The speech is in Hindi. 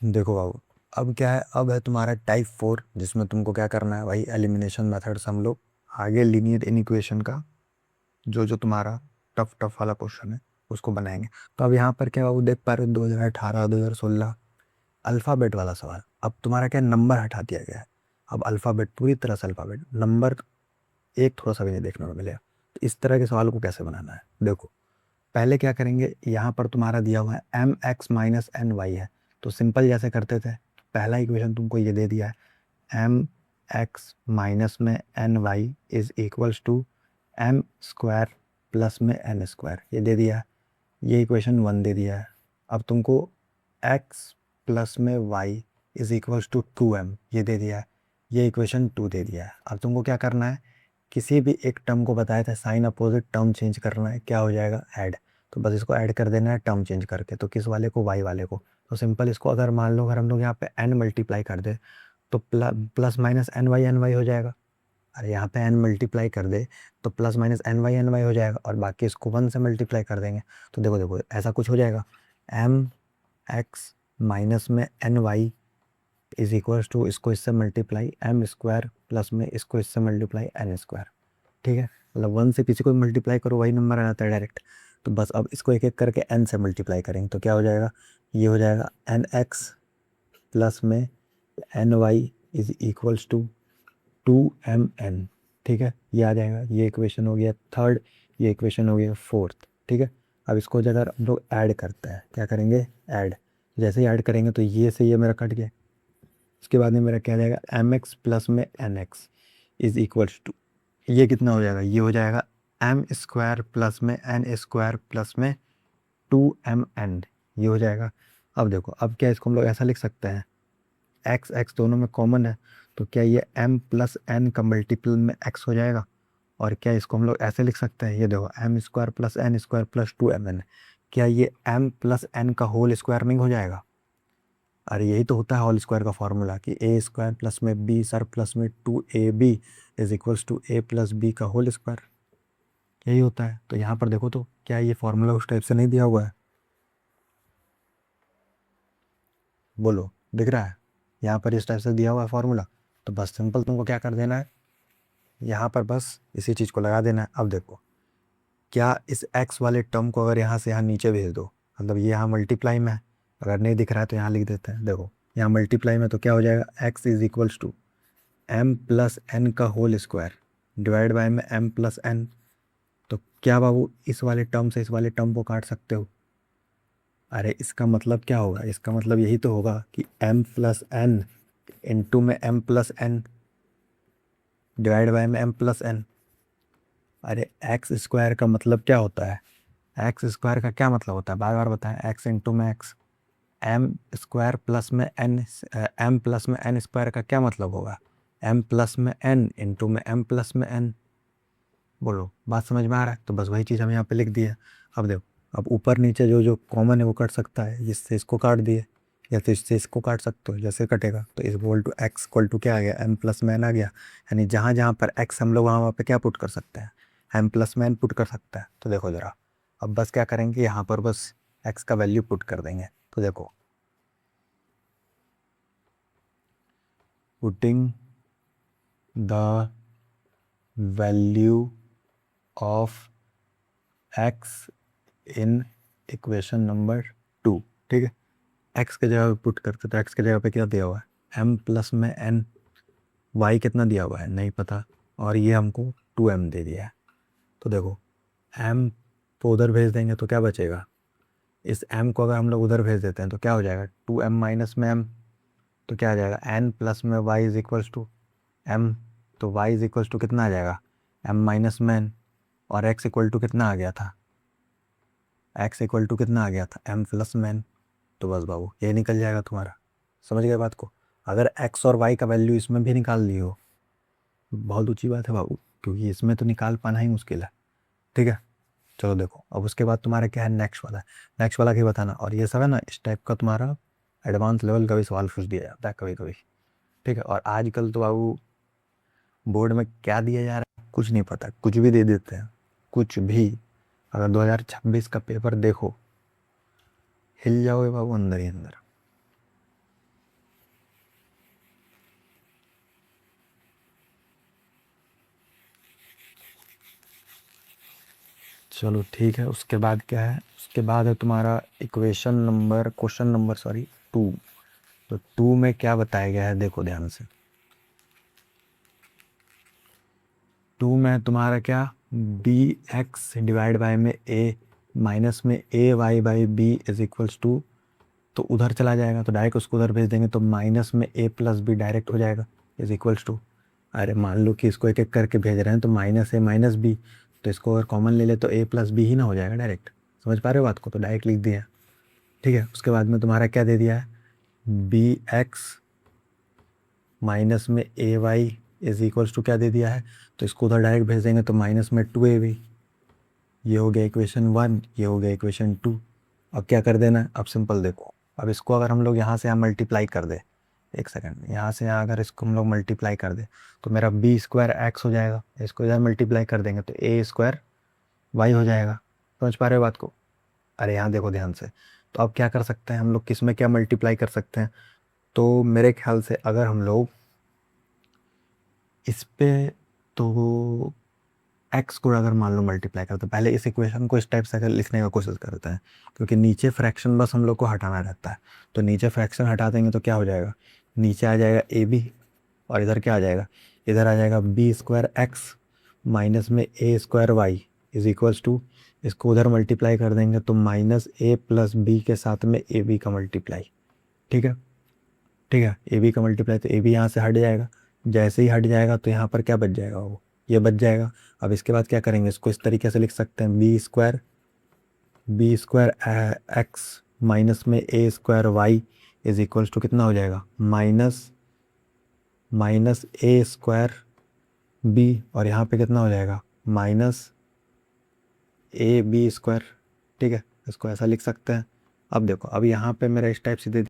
देखो बाबू, अब क्या है, अब है तुम्हारा टाइप 4 जिसमें तुमको क्या करना है भाई, एलिमिनेशन मेथड से हम लोग आगे लीनियर इनइक्वेशन का जो जो तुम्हारा टफ टफ वाला क्वेश्चन है उसको बनाएंगे। तो अब यहाँ पर क्या बाबू देख पा रहे हो, 2018 2016 अल्फ़ाबेट वाला सवाल। अब तुम्हारा क्या नंबर हटा दिया गया है, अब अल्फ़ाबेट पूरी तरह से अल्फ़ाबेट, नंबर एक थोड़ा सा भी नहीं देखने को मिलेगा। तो इस तरह के सवाल को कैसे बनाना है, देखो पहले क्या करेंगे, यहाँ पर तुम्हारा दिया हुआ है M X minus N Y है। तो सिंपल जैसे करते थे, पहला इक्वेशन तुमको ये दे दिया है, एम एक्स माइनस में N Y is equals to M square plus में एन स्क्वायर, ये दे दिया है। ये इक्वेशन 1 दे दिया है। अब तुमको एक्स प्लस में Y is equals to 2m ये दे दिया है। ये इक्वेशन 2 दे दिया है। अब तुमको क्या करना है, किसी भी एक टर्म को बताया था साइन अपोजिट टर्म चेंज करना है, क्या हो जाएगा ऐड। तो बस इसको ऐड कर देना है टर्म चेंज करके, तो किस वाले को, वाई वाले को। तो सिंपल इसको अगर मान लो, अगर हम लोग यहाँ पे n मल्टीप्लाई कर दे तो प्लस माइनस एन वाई हो जाएगा। अरे यहाँ पे n मल्टीप्लाई कर दे तो प्लस माइनस एन वाई हो जाएगा, और बाकी इसको 1 से मल्टीप्लाई कर देंगे। तो देखो देखो ऐसा कुछ हो जाएगा, एम एक्स माइनस में N Y is equals to, इसको इससे मल्टीप्लाई एम स्क्वायर प्लस में इसको इससे मल्टीप्लाई एन स्क्वायर। ठीक है, मतलब 1 से किसी को मल्टीप्लाई करो वही नंबर आ जाता है डायरेक्ट। तो बस अब इसको एक एक करके n से मल्टीप्लाई करेंगे तो क्या हो जाएगा, ये हो जाएगा एन एक्स प्लस में N Y is equals to 2mn। ठीक है, ये आ जाएगा। ये इक्वेशन हो गया थर्ड, ये इक्वेशन हो गया फोर्थ। ठीक है, अब इसको अगर हम लोग ऐड करते हैं, क्या करेंगे ऐड, जैसे ही ऐड करेंगे तो ये से ये मेरा कट गया। उसके बाद में मेरा क्या आ जाएगा, एम एक्स प्लस में N X is equals to, ये कितना हो जाएगा, ये हो जाएगा एम स्क्वायर प्लस में एन स्क्वायर प्लस में 2mn, ये हो जाएगा। अब देखो, अब क्या इसको हम लोग ऐसा लिख सकते हैं, एक्स एक्स दोनों में कॉमन है, तो क्या ये m प्लस एन का मल्टीपल में x हो जाएगा। और क्या इसको हम लोग ऐसे लिख सकते हैं, ये देखो M square plus N square plus 2mn, क्या ये m प्लस एन का होल स्क्वायर नहीं हो जाएगा। अरे यही तो होता है होल स्क्वायर का फॉर्मूला, कि ए स्क्वायर प्लस में बी सर प्लस में 2ab is equals to a plus B का होल स्क्वायर, यही होता है। तो यहाँ पर देखो, तो क्या ये फॉर्मूला उस टाइप से नहीं दिया हुआ है, बोलो दिख रहा है, यहाँ पर इस टाइप से दिया हुआ है फॉर्मूला। तो बस सिंपल तुमको क्या कर देना है, यहाँ पर बस इसी चीज़ को लगा देना है। अब देखो, क्या इस x वाले टर्म को अगर यहाँ से यहाँ नीचे भेज दो, मतलब ये यहाँ मल्टीप्लाई में है, अगर नहीं दिख रहा है तो यहाँ लिख देते हैं। देखो यहाँ मल्टीप्लाई में, तो क्या हो जाएगा, x is equals to M plus N का होल स्क्वायर डिवाइड बाय में एम प्लस एन। तो क्या बाबू इस वाले टर्म से इस वाले टर्म को काट सकते हो। अरे इसका मतलब क्या होगा, इसका मतलब यही तो होगा कि m प्लस एन इंटू में m plus N divide by में m प्लस एन। अरे एक्स स्क्वायर का मतलब क्या होता है, एक्स स्क्वायर का क्या मतलब होता है, बार बार बताएं, एक्स इंटू में एक्स, एम स्क्वायर प्लस में एन, एम प्लस में एन स्क्वायर का क्या मतलब होगा, एम प्लस में एन इंटू में एम प्लस में एन। बोलो बात समझ में आ रहा है। तो बस वही चीज़ हम यहाँ पे लिख दिए। अब देखो, अब ऊपर नीचे जो जो कॉमन है वो कट सकता है, जिससे इसको काट दिए, या तो इससे इसको काट सकते हो, जैसे कटेगा। तो इस equal to X equal to क्या आ गया, एम प्लस में एन आ गया। यानी जहाँ जहाँ पर एक्स हम लोग वहाँ वहाँ पे क्या पुट कर सकते हैं, एम प्लस में एन पुट कर सकते हैं। तो देखो ज़रा, अब बस क्या करेंगे, यहाँ पर बस एक्स का वैल्यू पुट कर देंगे। तो देखो, putting the value of x in equation number 2। ठीक है, एक्स के जगह पे पुट करते, तो एक्स के जगह पे क्या दिया हुआ है, एम प्लस में एन, वाई कितना दिया हुआ है नहीं पता, और ये हमको 2m दे दिया है। तो देखो m को उधर भेज देंगे तो क्या बचेगा, इस m को अगर हम लोग उधर भेज देते हैं तो क्या हो जाएगा, 2m माइनस में m, तो क्या आ जाएगा, n प्लस में y is equals to m। तो y इज इक्वल्स टू कितना आ जाएगा, m माइनस में n, और x इक्वल टू कितना आ गया था, x इक्वल टू कितना आ गया था, m प्लस में n। तो बस बाबू ये निकल जाएगा तुम्हारा, समझ गए बात को। अगर x और y का वैल्यू इसमें भी निकाल ली हो, बहुत ऊंची बात है बाबू, क्योंकि इसमें तो निकाल पाना ही मुश्किल है। ठीक है, चलो देखो, अब उसके बाद तुम्हारा क्या है, नेक्स्ट वाला है। नेक्स्ट वाला क्या बताना, और ये सब है ना, इस टाइप का तुम्हारा एडवांस लेवल का भी सवाल पूछ दिया जाता है कभी कभी। ठीक है, और आजकल तो बाबू बोर्ड में क्या दिया जा रहा है कुछ नहीं पता, कुछ भी दे देते हैं, कुछ भी। अगर 2026 का पेपर देखो, हिल जाओगे बाबू अंदर ही अंदर। चलो ठीक है, उसके बाद क्या है, उसके बाद है तुम्हारा क्वेश्चन नंबर सॉरी 2। तो 2 में क्या बताया गया है, देखो ध्यान से। 2 में तुम्हारा क्या, बी एक्स डिवाइड बाय में ए माइनस में a y by b is equals to, तो उधर चला जाएगा तो डायरेक्ट उसको उधर भेज देंगे, तो माइनस में ए प्लस बी डायरेक्ट हो जाएगा इज इक्वल्स टू। अरे मान लो कि इसको एक एक करके भेज रहे हैं तो माइनस ए माइनस बी, तो इसको अगर कॉमन ले ले तो ए प्लस बी ही ना हो जाएगा डायरेक्ट। समझ पा रहे हो बात को, तो डायरेक्ट लिख दिया। ठीक है, उसके बाद में तुम्हारा क्या दे दिया है, बी एक्स माइनस में a Y is equals to क्या दे दिया है, तो इसको उधर डायरेक्ट भेज देंगे तो माइनस में 2ab। ये हो गया इक्वेशन 1, ये हो गया इक्वेशन 2। अब क्या कर देना है, अब सिंपल देखो, अब इसको अगर हम लोग यहाँ से यहाँ मल्टीप्लाई कर दे, एक सेकंड, यहाँ से यहाँ अगर इसको हम लोग मल्टीप्लाई कर दे तो मेरा बी स्क्वायर एक्स हो जाएगा, इसको इधर मल्टीप्लाई कर देंगे तो ए स्क्वायर वाई हो जाएगा। समझ पा रहे हो बात को। अरे यहाँ देखो ध्यान से, तो अब क्या कर सकते हैं हम लोग, किस में क्या मल्टीप्लाई कर सकते हैं, तो मेरे ख्याल से अगर हम लोग इस पे, तो एक्स को अगर मान लो मल्टीप्लाई करते हैं, पहले इस इक्वेशन को इस टाइप से अगर लिखने का कोशिश करते हैं, क्योंकि नीचे फ्रैक्शन बस हम लोग को हटाना रहता है, तो नीचे फ्रैक्शन हटा देंगे तो क्या हो जाएगा, नीचे आ जाएगा ए बी, और इधर क्या आ जाएगा, इधर आ जाएगा बी स्क्वायर एक्स माइनस में a square y is equals to, इसको उधर मल्टीप्लाई कर देंगे तो माइनस ए प्लस बी के साथ में ए बी का मल्टीप्लाई। ठीक है, ठीक है, ए बी का मल्टीप्लाई, तो ए बी यहाँ से हट जाएगा, जैसे ही हट जाएगा तो यहाँ पर क्या बच जाएगा, वो ये बच जाएगा। अब इसके बाद क्या करेंगे, इसको इस तरीके से लिख सकते हैं, बी स्क्वायर एक्स माइनस में a square y is equals to कितना हो जाएगा, माइनस ए स्क्वायर बी, और यहाँ पे कितना हो जाएगा, माइनस ए बी स्क्वायर। ठीक है, इसको ऐसा लिख सकते हैं। अब देखो, अब यहाँ पे मेरा इस टाइप से दे